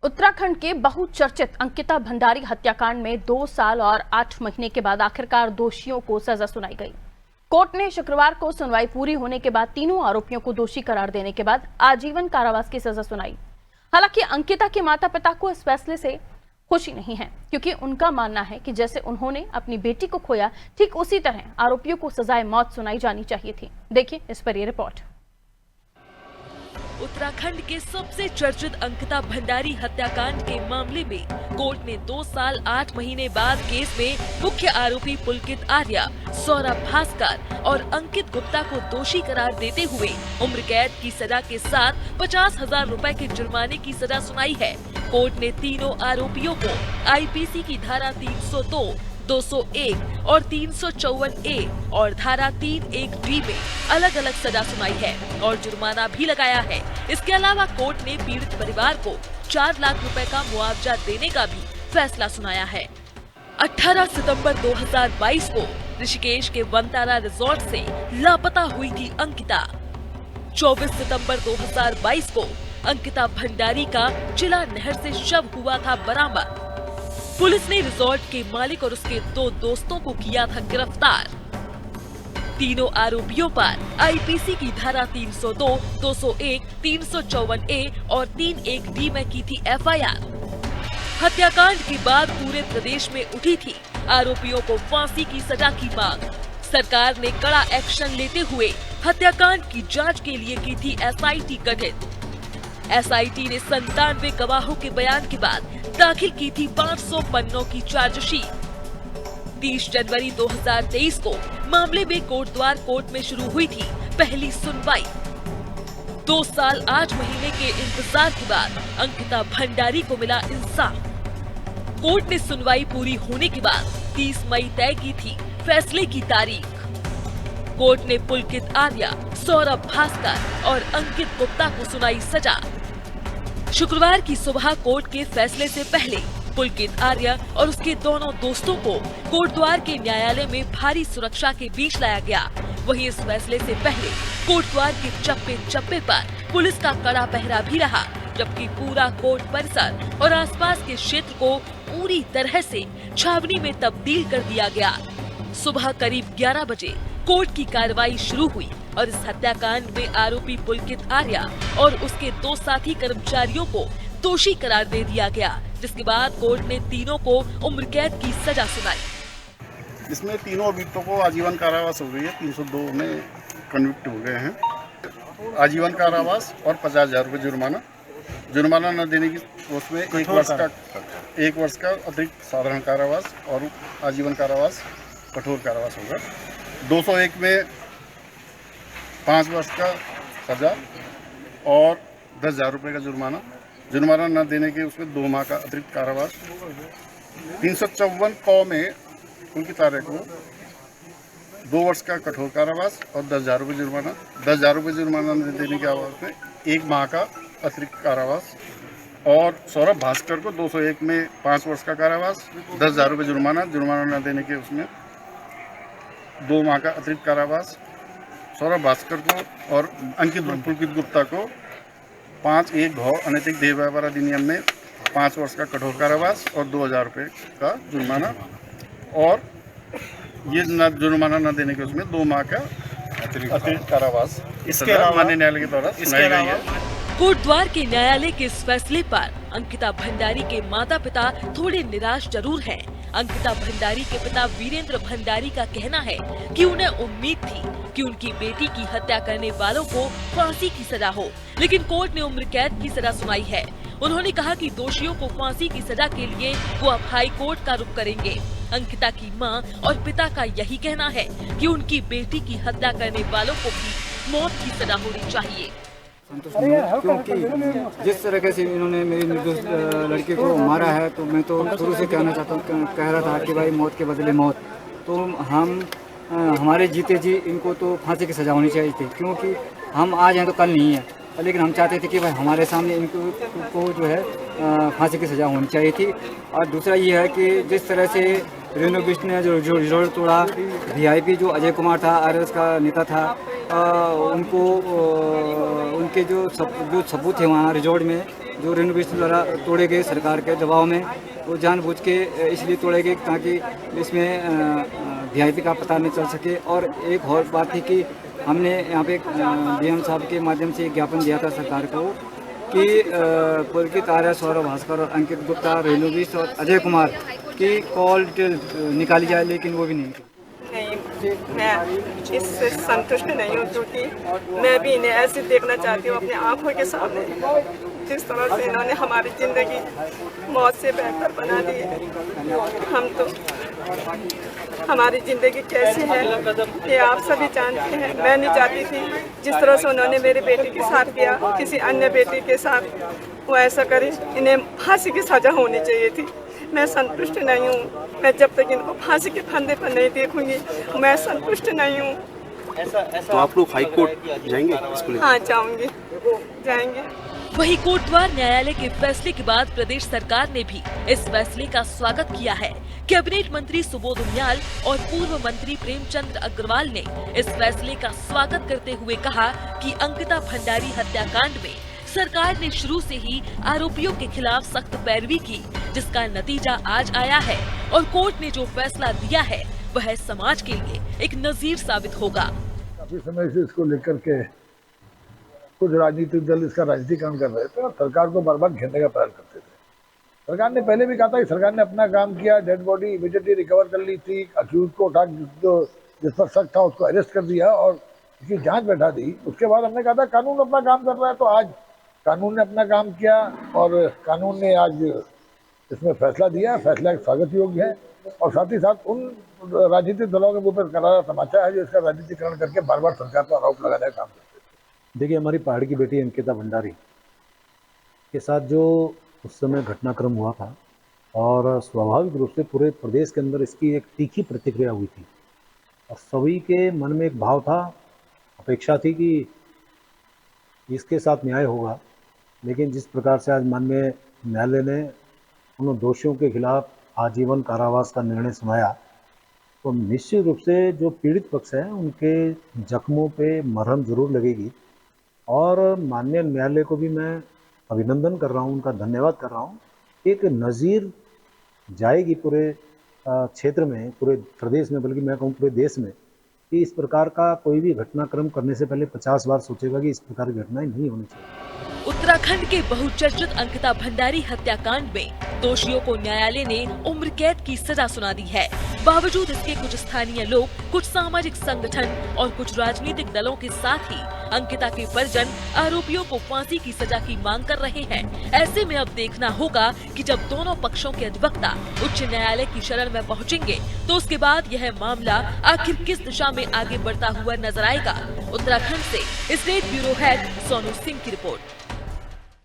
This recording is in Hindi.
उत्तराखंड के बहुचर्चित अंकिता भंडारी हत्याकांड में 2 साल और 8 महीने के बाद आखिरकार दोषियों को सजा सुनाई गई। कोर्ट ने शुक्रवार को सुनवाई पूरी होने के बाद तीनों आरोपियों को दोषी करार देने के बाद आजीवन कारावास की सजा सुनाई। हालांकि अंकिता के माता पिता को इस फैसले से खुशी नहीं है, क्योंकि उनका मानना है कि जैसे उन्होंने अपनी बेटी को खोया, ठीक उसी तरह आरोपियों को सजाए मौत सुनाई जानी चाहिए थी। देखिए इस पर यह रिपोर्ट। उत्तराखंड के सबसे चर्चित अंकिता भंडारी हत्याकांड के मामले में कोर्ट ने 2 साल 8 महीने बाद केस में मुख्य आरोपी पुलकित आर्या, सौरभ भास्कर और अंकित गुप्ता को दोषी करार देते हुए उम्र कैद की सजा के साथ 50,000 रुपए के जुर्माने की सजा सुनाई है। कोर्ट ने तीनों आरोपियों को आईपीसी की धारा 302, 201 और 354A और धारा 31D में अलग अलग सजा सुनाई है और जुर्माना भी लगाया है। इसके अलावा कोर्ट ने पीड़ित परिवार को 4 लाख रुपए का मुआवजा देने का भी फैसला सुनाया है। 18 सितंबर 2022 को ऋषिकेश के वनतारा रिजॉर्ट से लापता हुई थी अंकिता। 24 सितंबर 2022 को अंकिता भंडारी का चिला नहर से शव हुआ था बरामद। पुलिस ने रिजॉर्ट के मालिक और उसके 2 दोस्तों को किया था गिरफ्तार। तीनों आरोपियों पर आईपीसी की धारा 302, 201, 354A और 31D में की थी एफआईआर। हत्याकांड के बाद पूरे प्रदेश में उठी थी आरोपियों को फांसी की सजा की मांग। सरकार ने कड़ा एक्शन लेते हुए हत्याकांड की जांच के लिए की थी एसआईटी गठित। एसआईटी ने 97 गवाहों के बयान के बाद दाखिल की थी 500 पन्नों की चार्जशीट। 30 जनवरी 2023 को मामले में कोटद्वार कोर्ट में शुरू हुई थी पहली सुनवाई। 2 साल 8 महीने के इंतजार के बाद अंकिता भंडारी को मिला इंसाफ। कोर्ट ने सुनवाई पूरी होने के बाद 30 मई तय की थी फैसले की तारीख। कोर्ट ने पुलकित आर्या, सौरभ भास्कर और अंकित गुप्ता को सुनाई सजा। शुक्रवार की सुबह कोर्ट के फैसले से पहले पुलकित आर्या और उसके दोनों दोस्तों को कोटद्वार के न्यायालय में भारी सुरक्षा के बीच लाया गया। वहीं इस फैसले से पहले कोटद्वार के चप्पे चप्पे पर पुलिस का कड़ा पहरा भी रहा, जबकि पूरा कोर्ट परिसर और आसपास के क्षेत्र को पूरी तरह से छावनी में तब्दील कर दिया गया। सुबह करीब 11 बजे कोर्ट की कार्रवाई शुरू हुई और इस हत्याकांड में आरोपी पुलकित आर्या और उसके 2 साथी कर्मचारियों को दोषी करार दे दिया गया, जिसके बाद कोर्ट ने तीनों को उम्र कैद की सजा सुनाई। इसमें तीनों अभियुक्तों को आजीवन कारावास हो गई है। 302 में कन्विक्ट हो गए हैं। आजीवन कारावास और 50,000 रुपये जुर्माना न देने की उसमें 1 वर्ष का अतिरिक्त साधारण कारावास और आजीवन कारावास कठोर कारावास होगा। 201 में 5 वर्ष का सजा और 10,000 रुपये का जुर्माना न देने के उसमें 2 माह का अतिरिक्त कारावास। 354 क में पुलकित आर्या को 2 वर्ष का कठोर कारावास और 10,000 रुपये जुर्माना। 10,000 रुपये जुर्माना न देने के आवाज में 1 माह का अतिरिक्त कारावास। और सौरभ भास्कर को 201 में 5 वर्ष का कारावास, 10,000 रुपये जुर्माना न देने के उसमें 2 माह का अतिरिक्त कारावास। सौरभ भास्कर को और पुलकित गुप्ता को 5(1) घौ अनैतिक देह व्यापार अधिनियम में 5 वर्ष का कठोर कारावास और 2,000 रुपये का जुर्माना। और ये जुर्माना न देने के उसमें 2 माह का अतिरिक्त कारावास। इसके अलावा माननीय न्यायालय के द्वारा सुनाई गई है। कोटद्वार के न्यायालय के इस फैसले पर अंकिता भंडारी के माता पिता थोड़े निराश जरूर हैं। अंकिता भंडारी के पिता वीरेंद्र भंडारी का कहना है कि उन्हें उम्मीद थी कि उनकी बेटी की हत्या करने वालों को फांसी की सजा हो, लेकिन कोर्ट ने उम्र कैद की सजा सुनाई है। उन्होंने कहा कि दोषियों को फांसी की सजा के लिए वो अब हाई कोर्ट का रुख करेंगे। अंकिता की मां और पिता का यही कहना है कि उनकी बेटी की हत्या करने वालों को भी मौत की सजा होनी चाहिए। क्योंकि जिस तरह से इन्होंने मेरी निर्दोष लड़के को मारा है, तो मैं तो शुरू से कहना चाहता हूँ, कह रहा था कि भाई मौत के बदले मौत। तो हम हमारे जीते जी इनको तो फांसी की सज़ा होनी चाहिए थी, क्योंकि हम आज हैं तो कल नहीं है। लेकिन हम चाहते थे कि भाई हमारे सामने इनको जो है फांसी की सज़ा होनी चाहिए थी। और दूसरा ये है कि जिस तरह से रेणु बिष्ट ने जो रिजॉर्ट तोड़ा, वीआईपी जो अजय कुमार था, आरएस का नेता था, उनको उनके जो सबूत थे वहाँ रिजॉर्ट में, जो रेनोवेशन द्वारा तोड़े गए सरकार के दबाव में, वो जानबूझ के इसलिए तोड़े गए ताकि इसमें वीआईपी का पता न चल सके। और एक और बात थी कि हमने यहाँ पे डीएम साहब के माध्यम से एक ज्ञापन दिया था सरकार को कि पुलकित आर्या, सौरभ भास्कर और अंकित गुप्ता, रेणुवीस और अजय कुमार की कॉल डिटेल निकाली जाए, लेकिन वो भी नहीं। नहीं, मैं इससे संतुष्ट नहीं हूँ, क्योंकि मैं भी इन्हें ऐसे देखना चाहती हूँ अपनी आंखों के सामने, जिस तरह से इन्होंने हमारी ज़िंदगी मौत से बेहतर बना दी है। हम तो हमारी ज़िंदगी कैसी है ये आप सभी जानते हैं। मैं नहीं चाहती थी जिस तरह से उन्होंने मेरे बेटे के साथ किया, किसी अन्य बेटे के साथ वो ऐसा करे। इन्हें फांसी की सज़ा होनी चाहिए थी। मैं संतुष्ट नहीं हूँ। मैं जब तक इनको फांसी के फंदे पर नहीं देखूंगी, मैं संतुष्ट नहीं हूँ। तो आप लोग हाई कोर्ट जाएंगे इसको लेकर? हाँ, जाएंगे। वहीं कोटद्वार न्यायालय के फैसले के बाद प्रदेश सरकार ने भी इस फैसले का स्वागत किया है। कैबिनेट मंत्री सुबोध उनियाल और पूर्व मंत्री प्रेमचंद अग्रवाल ने इस फैसले का स्वागत करते हुए कहा कि अंकिता भंडारी हत्याकांड में सरकार ने शुरू से ही आरोपियों के खिलाफ सख्त पैरवी की, जिसका नतीजा आज आया है। और कोर्ट ने जो फैसला दिया है वह समाज के लिए एक नजीर साबित होगा। काफी समय से इसको लेकर के कुछ राजनीतिक दल इसका राजनीतिकरण कर रहे थे और सरकार को बार बार घेरने का प्रयास करते थे। सरकार ने पहले भी कहा था कि सरकार ने अपना काम किया, डेड बॉडी इमीडिएटली रिकवर कर ली थी, अक्यूज को उठा, जिस पर शक था उसको अरेस्ट कर दिया और इसकी जांच बैठा दी। उसके बाद हमने कहा था कानून अपना काम कर रहा है, तो आज कानून ने अपना काम किया और कानून ने आज इसमें फैसला दिया। फैसला स्वागत योग्य है और साथ ही साथ उन राजनीतिक दलों के ऊपर करारा तमाचा है जो इसका राजनीतिकरण करके बार बार सरकार पर आरोप लगाने का काम करते हैं। देखिए, हमारी पहाड़ की बेटी अंकिता भंडारी के साथ जो उस समय घटनाक्रम हुआ था और स्वाभाविक रूप से पूरे प्रदेश के अंदर इसकी एक तीखी प्रतिक्रिया हुई थी और सभी के मन में एक भाव था, अपेक्षा थी कि इसके साथ न्याय होगा। लेकिन जिस प्रकार से आज माननीय न्यायालय ने उन दोषियों के खिलाफ आजीवन कारावास का निर्णय सुनाया, तो निश्चित रूप से जो पीड़ित पक्ष है उनके जख्मों पे मरहम जरूर लगेगी। और माननीय न्यायालय को भी मैं अभिनंदन कर रहा हूँ, उनका धन्यवाद कर रहा हूँ। एक नज़ीर जाएगी पूरे क्षेत्र में, पूरे प्रदेश में, बल्कि मैं कहूँ पूरे देश में, कि इस प्रकार का कोई भी घटनाक्रम करने से पहले 50 बार सोचेगा कि इस प्रकार की घटनाएं नहीं होनी चाहिए। उत्तराखंड के बहुचर्चित अंकिता भंडारी हत्याकांड में दोषियों को न्यायालय ने उम्र कैद की सजा सुना दी है। बावजूद इसके कुछ स्थानीय लोग, कुछ सामाजिक संगठन और कुछ राजनीतिक दलों के साथ ही अंकिता के परिजन आरोपियों को फांसी की सजा की मांग कर रहे हैं। ऐसे में अब देखना होगा कि जब दोनों पक्षों के अधिवक्ता उच्च न्यायालय की शरण में पहुंचेंगे तो उसके बाद यह मामला आखिर किस दिशा में आगे बढ़ता हुआ नजर आएगा। उत्तराखंड से state bureau head Sonu Singh की रिपोर्ट।